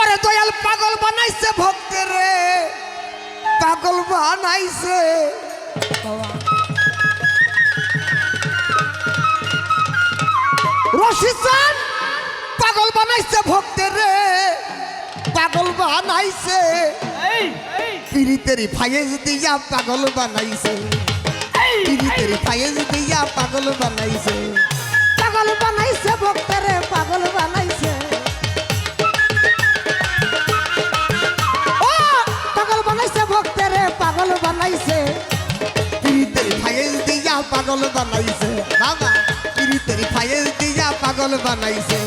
ওরে দয়াল পাগল বানাইছে ভক্তের রে, পাগল বানাইছে। রশিদ পাগল বানাইছে ভক্তের রে, পাগল বানাইছে। পিরিতেরি ফায়েজ দিয়া পাগল বানাইছে, পিরিতেরি ফায়েজ দিয়া পাগল বানাইছে। পাগল বানাইছে ভক্তের রে, পাগল বানাইছে। ও পাগল বানাইছে ভক্তের রে, পাগল বানাইছে। পিরিতেরি ফায়েজ দিয়া পাগল বানাইছে। বাবা পিরিতেরি ফায়েজ দিয়া পাগল বানাইছে।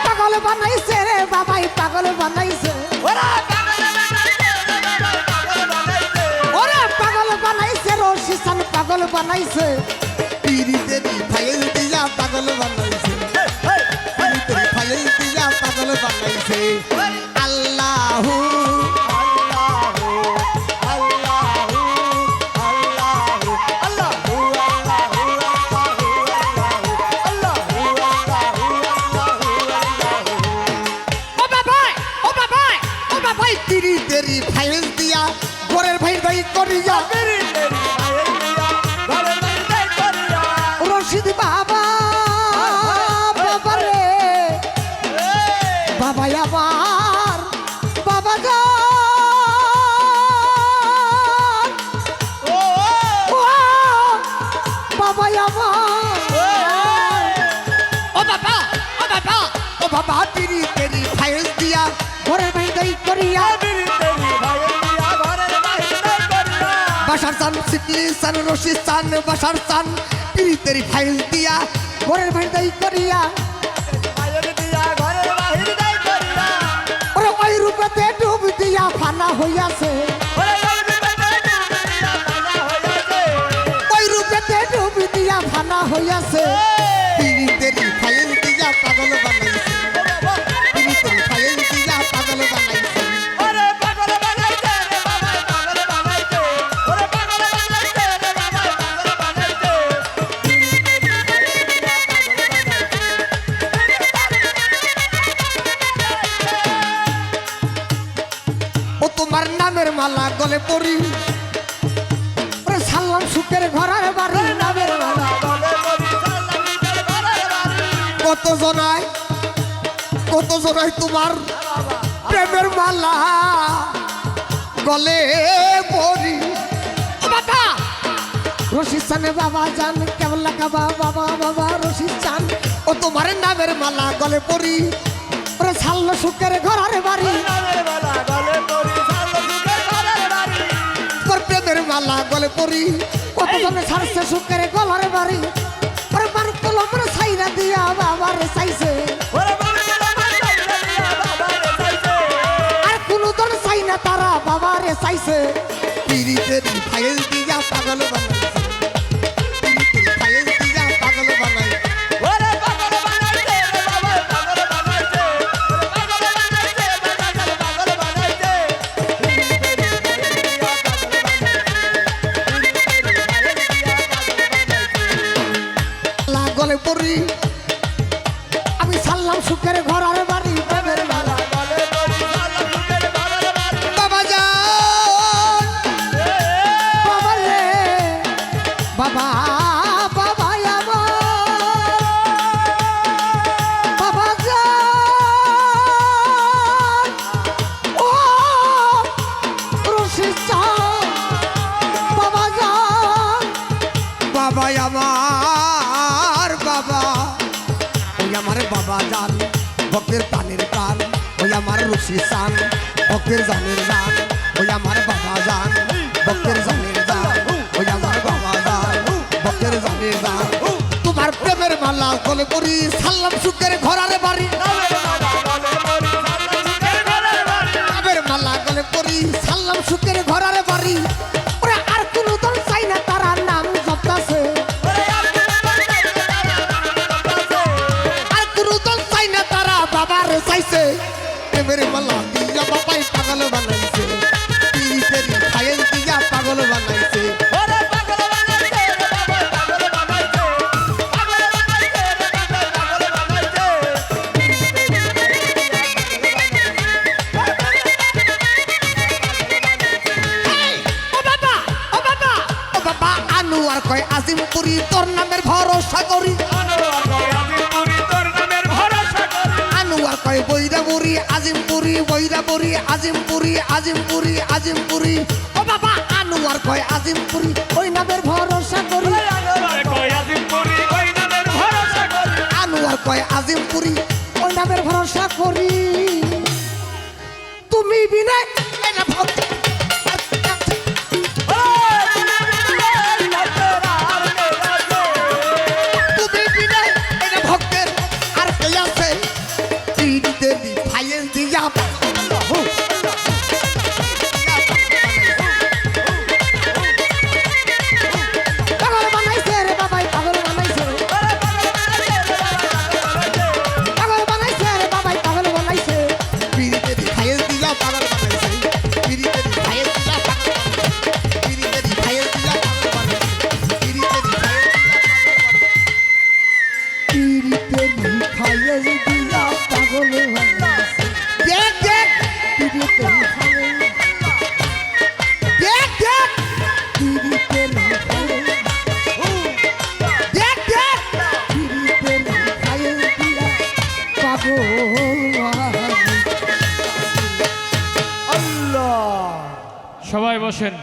পাগল বানাইছে রে বাবাই, পাগল বানাইছে। ওরে পাগল বানাইছে রশিদ পাগল বানাইছে। পিরিতেরি ফায়েজ দিয়া পাগল বানাইছে, পিরিতেরি ফায়েজ দিয়া পাগল বানাইছে। আল্লাহু ফাইল দিয়া ঘরের ভাই ভাই করিয়া, রশিদ বাবা বাবা রে বাবা আমার বাবা বাবা আমার ও বাবা তিরি তেরি ফাইল দিয়া ঘরের ভাই ভাই করিয়া। বাসার চান সিকলি চান রশিদ চান বাসার চান পিরিতেরি ফাইল দিয়া ঘরের ভাই করিয়া। ওরে ওই রূপেতে ডুব দিয়া ফানা হইয়াছে, ওই রূপেতে ডুব দিয়া ফানা হইয়াছে। পিরিতেরি ফাইল দিয়া পাগল বানাইছে, পিরিতেরি ফাইল দিয়া পাগল বানাইছে। তোমার নামের মালা গলে পড়ি, সালাম সুখের ঘরের বাড়ি। নামের মালা কত জনায় তোমার প্রেমের মালা গলে পড়ি। রশিদ চানে বাবা জান কেমন লাগা বাবা বাবা রশিদ চান। ও তোমার নামের মালা গলে পড়ি, সাল্লো সুখের ঘরের বাড়ি। প্রেমের মালা গলে পড়ি, কত জনে ছাড়ছে সুখের গলার বাড়ি। ওরে মান কলমের ছাইরা দিয়া বাবারে চাইছে, আর কোন জন চাই না তারা বাবারে চাইছে। পিরিতেরি ফাইল দিয়া পাগল বানাইছে, পিরিতেরি ফাইল দিয়া পাগল বানাইছে। গলে পড়ি আমি সাল্লাম সুখের ঘর আর বাড়ি। প্রেমের মালা বাবা যান বাবা রে বাবা বাবা আমার বাবা যান। ও রশিদ চান বাবা যান, বাবা আমার বাবা। ওই আমার বাবা জান ভক্তের প্রাণের প্রাণ, ওই আমার রশিদ চান ভক্তের জানের জান। ওই আমার বাবা জান ভক্তের জানের জান, ওই আমার বাবা জান ভক্তের জানের জান। তোমার প্রেমের মালা গলে পড়ি, সাল্লাম সুখের ঘরের বাড়ি। প্রেমের মালা গলে পড়ি, সাল্লাম সুখের ঘরের বাড়ি। ওরা আর কোন দল চাই না তারা নাম জপতাছে, আর কোন দল চাই না তারা বাবার চাইছে। প্রেমের মালা দিয়া বাবাই পাগল বানাইছে পিরিতের খায়ের দিয়া পাগল বানাইছে ওরে পাগল বানাইছে রে বাবা পাগল বানাইছে পাগল বানাইছে রে বাবা পাগল বানাইছে ও বাবা ও বাবা ও বাবা আনোয়ার কয় আজিমপুরি তোর নামের ভরসা করি আনোয়ার কয় বৈরাবুরি আজিমপুরি বৈরাবুরি আজিমপুরি আজিমপুরি আজিমপুরি ও বাবা আনোয়ার কয় আজিমপুরি ওই নামের ভরসা করি আনোয়ার কয় আজিমপুরি ওই নামের ভরসা করি তুমি বিনা এটা ভক্ত তুমি বিনা এটা ভক্তের আর কে আছে পিরিতের খায়ের দিয়া পাগল বানাইছে রে বাবাই পাগল বানাইছে পাগল বানাইছে রে বাবাই পাগল বানাইছে পিরিতের খায়ের দিয়া পাগল বানাইছে পিরিতের খায়ের দিয়া পাগল বানাইছে পিরিতের খায়ের দিয়া পাগল বানাইছে পিরিতের খায়ের দিয়া পাগল বানাইছে দেখ দেখ পিরিতের খায়ের দেখ দেখ পিরিতের খায়ের দেখ দেখ পিরিতের খায়ের দিয়া পাগল বানাইছে সবাই বসেন।